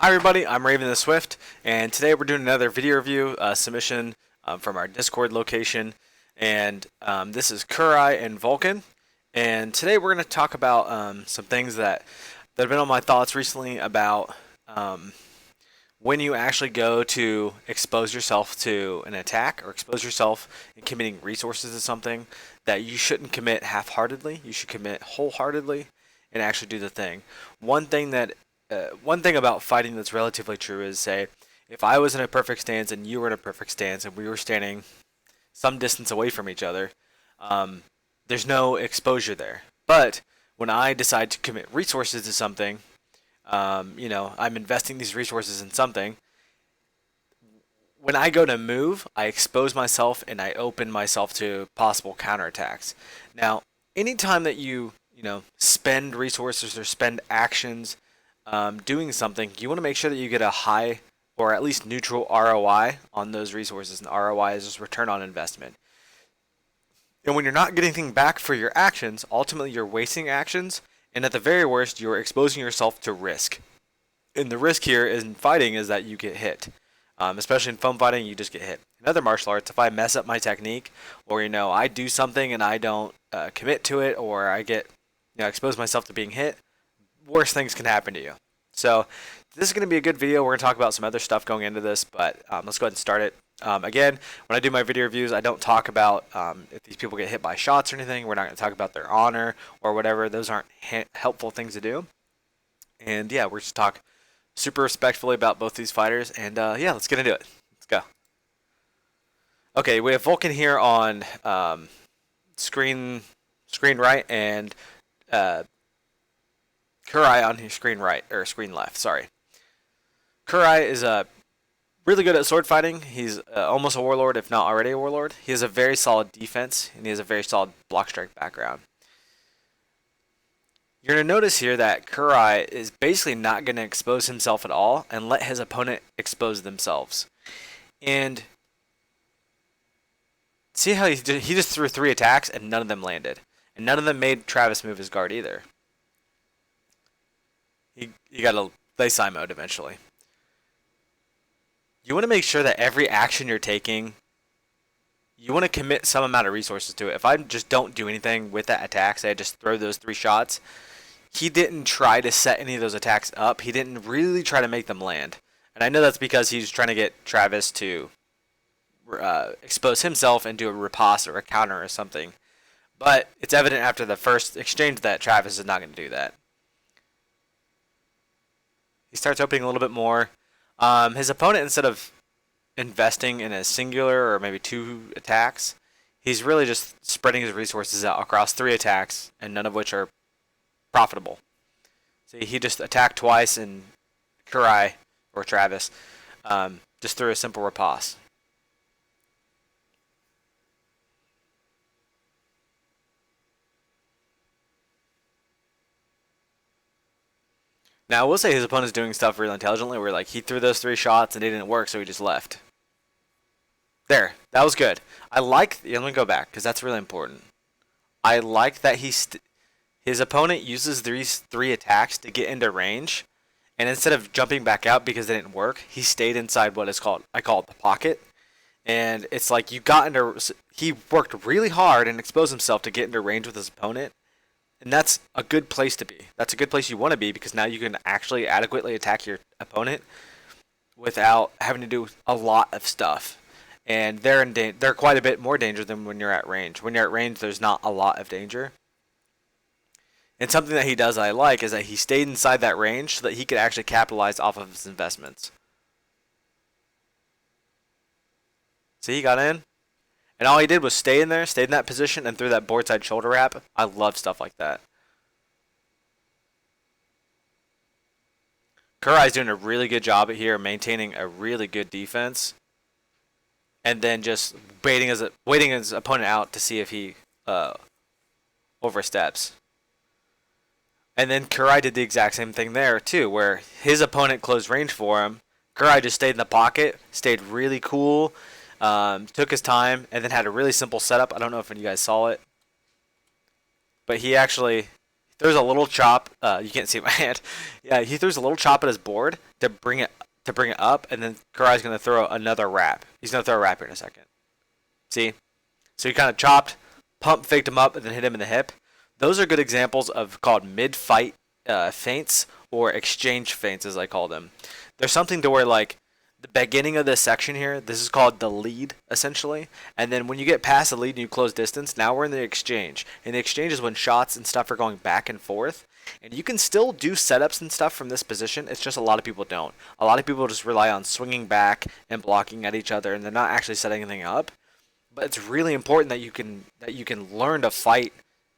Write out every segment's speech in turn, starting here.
Hi everybody, I'm Raven the Swift, and today we're doing another video review submission from our Discord location, and this is Kurai and Vulcan, and today we're going to talk about some things that have been on my thoughts recently about when you actually go to expose yourself to an attack or expose yourself in committing resources to something that you shouldn't commit half-heartedly. You should commit wholeheartedly and actually do the thing. One thing about fighting that's relatively true is, say, if I was in a perfect stance and you were in a perfect stance and we were standing some distance away from each other, there's no exposure there. But when I decide to commit resources to something, I'm investing these resources in something. When I go to move, I expose myself and I open myself to possible counterattacks. Now, anytime that you spend resources or spend actions doing something, you want to make sure that you get a high or at least neutral ROI on those resources. And ROI is just return on investment. And when you're not getting anything back for your actions, ultimately you're wasting actions, and at the very worst, you're exposing yourself to risk. And the risk here in fighting is that you get hit. Especially in foam fighting, you just get hit. In other martial arts, if I mess up my technique, or I do something and I don't commit to it, or I get expose myself to being hit, worse things can happen to you. So this is going to be a good video. We're going to talk about some other stuff going into this, but let's go ahead and start it. Again, when I do my video reviews, I don't talk about if these people get hit by shots or anything. We're not going to talk about their honor or whatever. Those aren't helpful things to do. And yeah, we're just talk super respectfully about both these fighters. And yeah, let's get into it. Let's go. Okay, we have Vulcan here on screen right, and Kurai on his screen right, or screen left, sorry. Kurai is really good at sword fighting. He's almost a warlord, if not already a warlord. He has a very solid defense, and he has a very solid block strike background. You're going to notice here that Kurai is basically not going to expose himself at all and let his opponent expose themselves. And see how he just threw 3 attacks and none of them landed. And none of them made Travis move his guard either. You gotta play Psy mode eventually. You want to make sure that every action you're taking, you want to commit some amount of resources to it. If I just don't do anything with that attack, say I just throw those 3 shots, he didn't try to set any of those attacks up. He didn't really try to make them land. And I know that's because he's trying to get Travis to expose himself and do a riposte or a counter or something. But it's evident after the first exchange that Travis is not going to do that. He starts opening a little bit more. His opponent, instead of investing in a singular or maybe 2 attacks, he's really just spreading his resources out across 3 attacks, and none of which are profitable. See, he just attacked twice, and Kurai, or Travis, just threw a simple riposte. Now, I will say his opponent's doing stuff really intelligently, where he threw those 3 shots and they didn't work, so he just left. There, that was good. Let me go back, because that's really important. I like that his opponent uses these 3 attacks to get into range, and instead of jumping back out because they didn't work, he stayed inside what is called, I call it the pocket. And it's like he worked really hard and exposed himself to get into range with his opponent. And that's a good place to be. That's a good place you want to be, because now you can actually adequately attack your opponent without having to do a lot of stuff. And they're quite a bit more danger than when you're at range. When you're at range, there's not a lot of danger. And something that he does I like is that he stayed inside that range so that he could actually capitalize off of his investments. See, he got in. And all he did was stay in that position, and threw that board side shoulder wrap. I love stuff like that. Kurai's doing a really good job here, maintaining a really good defense, and then just waiting his opponent out to see if he oversteps. And then Kurai did the exact same thing there too, where his opponent closed range for him. Kurai just stayed in the pocket, stayed really cool. Took his time, and then had a really simple setup. I don't know if you guys saw it, but he throws a little chop. You can't see my hand. Yeah, he throws a little chop at his board to bring it up, and then Kurai's gonna throw another wrap. He's gonna throw a wrap here in a second. See? So he kind of chopped, pump faked him up, and then hit him in the hip. Those are good examples of called mid-fight feints or exchange feints, as I call them. There's something to where like the beginning of this section here, this is called the lead essentially, and then when you get past the lead and you close distance, now we're in the exchange. And the exchange is when shots and stuff are going back and forth. And you can still do setups and stuff from this position. It's just a lot of people don't. A lot of people just rely on swinging back and blocking at each other, and they're not actually setting anything up. But it's really important that you can learn to fight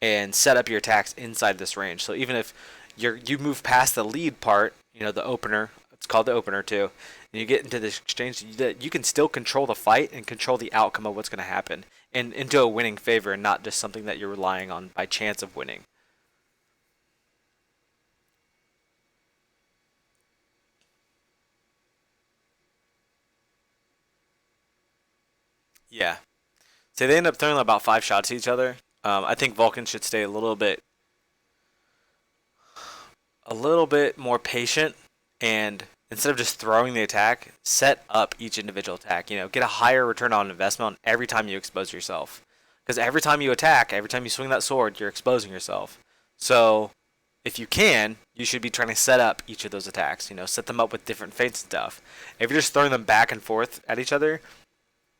and set up your attacks inside this range. So even if you move past the lead part, the opener, it's called the opener too, and you get into this exchange, you can still control the fight and control the outcome of what's going to happen and into a winning favor, and not just something that you're relying on by chance of winning. Yeah. So they end up throwing about 5 shots at each other. I think Vulcan should stay a little bit more patient, and instead of just throwing the attack, set up each individual attack. Get a higher return on investment on every time you expose yourself. Because every time you attack, every time you swing that sword, you're exposing yourself. So if you can, you should be trying to set up each of those attacks. Set them up with different feints and stuff. If you're just throwing them back and forth at each other,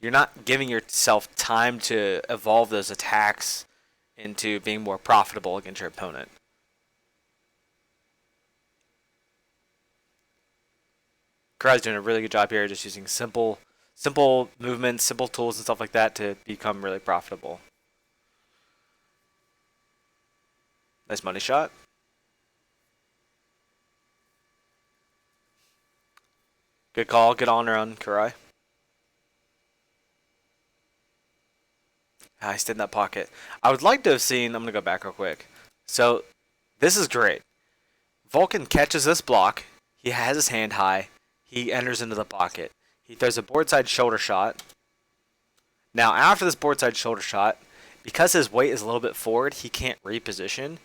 you're not giving yourself time to evolve those attacks into being more profitable against your opponent. Kurai's doing a really good job here, just using simple movements, simple tools, and stuff like that to become really profitable. Nice money shot. Good call. Good on run, Kurai. Ah, he stayed in that pocket. I would like to have seen. I'm gonna go back real quick. So this is great. Vulcan catches this block. He has his hand high. He enters into the pocket. He throws a boardside shoulder shot. Now, after this boardside shoulder shot, because his weight is a little bit forward, he can't reposition.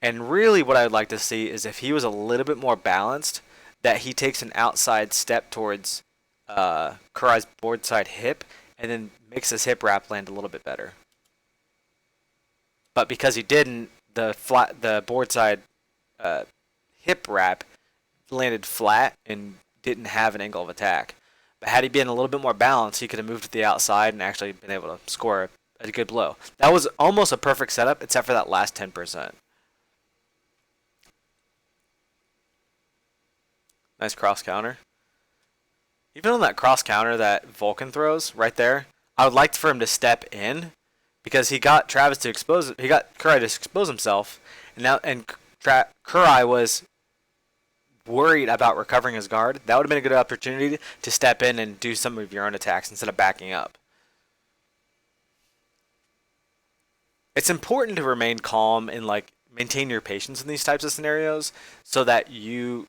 And really what I'd like to see is if he was a little bit more balanced, that he takes an outside step towards Kurai's boardside hip, and then makes his hip wrap land a little bit better. But because he didn't, the boardside hip wrap landed flat and didn't have an angle of attack. But had he been a little bit more balanced, he could have moved to the outside and actually been able to score a good blow. That was almost a perfect setup, except for that last 10%. Nice cross counter. Even on that cross counter that Vulcan throws right there, I would like for him to step in, because he got Travis to expose. He got Kurai to expose himself, and Kurai was worried about recovering his guard. That would have been a good opportunity to step in and do some of your own attacks instead of backing up. It's important to remain calm and maintain your patience in these types of scenarios, so that your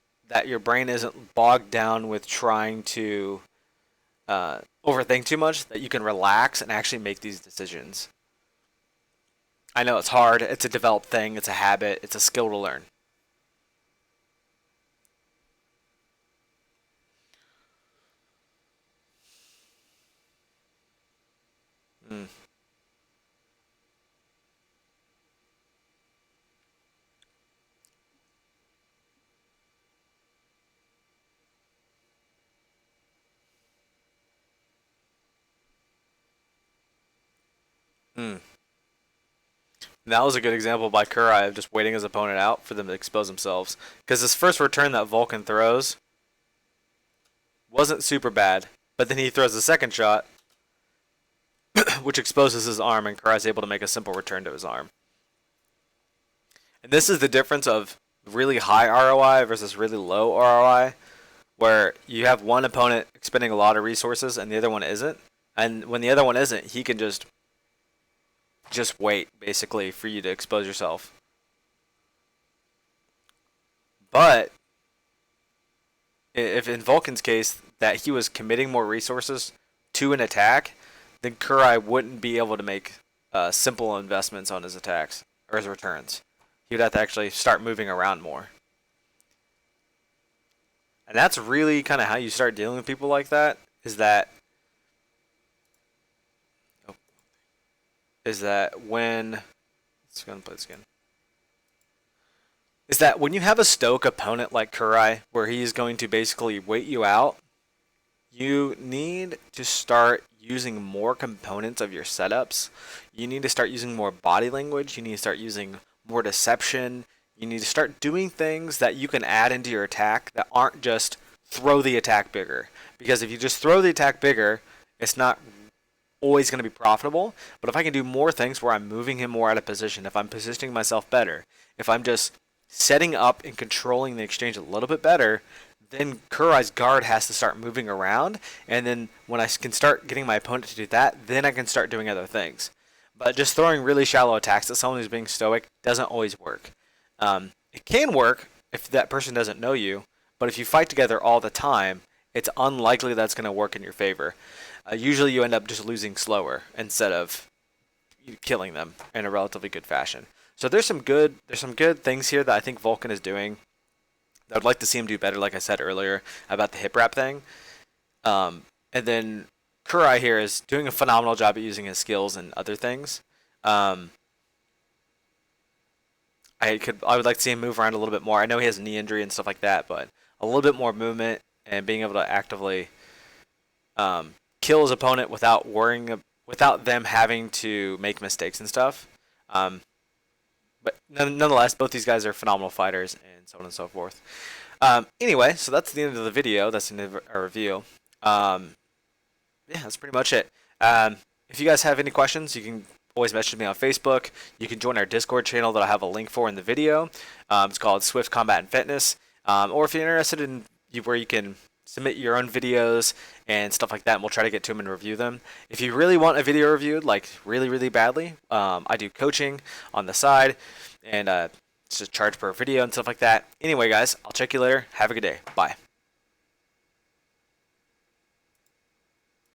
brain isn't bogged down with trying to overthink too much, that you can relax and actually make these decisions. I know it's hard. It's a developed thing. It's a habit. It's a skill to learn. Mm. Mm. And that was a good example by Kurai of just waiting his opponent out for them to expose themselves. Because his first return that Vulcan throws wasn't super bad, but then he throws the second shot, which exposes his arm, and Kurai's able to make a simple return to his arm. And this is the difference of really high ROI versus really low ROI, where you have one opponent expending a lot of resources and the other one isn't. And when the other one isn't, he can just wait basically for you to expose yourself. But if in Vulcan's case that he was committing more resources to an attack, then Kurai wouldn't be able to make simple investments on his attacks or his returns. You'd have to actually start moving around more. And that's really kind of how you start dealing with people like that, is that when let's go and play this again. Is that when you have a stoic opponent like Kurai, where he's going to basically wait you out, you need to start using more components of your setups. You need to start using more body language. You need to start using more deception. You need to start doing things that you can add into your attack that aren't just throw the attack bigger. Because if you just throw the attack bigger, it's not always going to be profitable. But if I can do more things where I'm moving him more out of position, if I'm positioning myself better, if I'm just setting up and controlling the exchange a little bit better, then Kurai's guard has to start moving around, and then when I can start getting my opponent to do that, then I can start doing other things. But just throwing really shallow attacks at someone who's being stoic doesn't always work. It can work if that person doesn't know you, but if you fight together all the time, it's unlikely that's going to work in your favor. Usually you end up just losing slower instead of killing them in a relatively good fashion. So there's some good things here that I think Vulcan is doing. I would like to see him do better, like I said earlier, about the hip wrap thing. And then Kurai here is doing a phenomenal job at using his skills and other things. I would like to see him move around a little bit more. I know he has a knee injury and stuff like that, but a little bit more movement and being able to actively kill his opponent without them having to make mistakes and stuff. But nonetheless, both these guys are phenomenal fighters and so on and so forth. Anyway, so that's the end of the video. That's the end of our review. Yeah, that's pretty much it. If you guys have any questions, you can always message me on Facebook. You can join our Discord channel that I have a link for in the video. It's called Swift Combat and Fitness. Or if you're interested in where you can submit your own videos and stuff like that, and we'll try to get to them and review them. If you really want a video reviewed, like really, really badly, I do coaching on the side, and it's just charge per video and stuff like that. Anyway, guys, I'll check you later. Have a good day. Bye.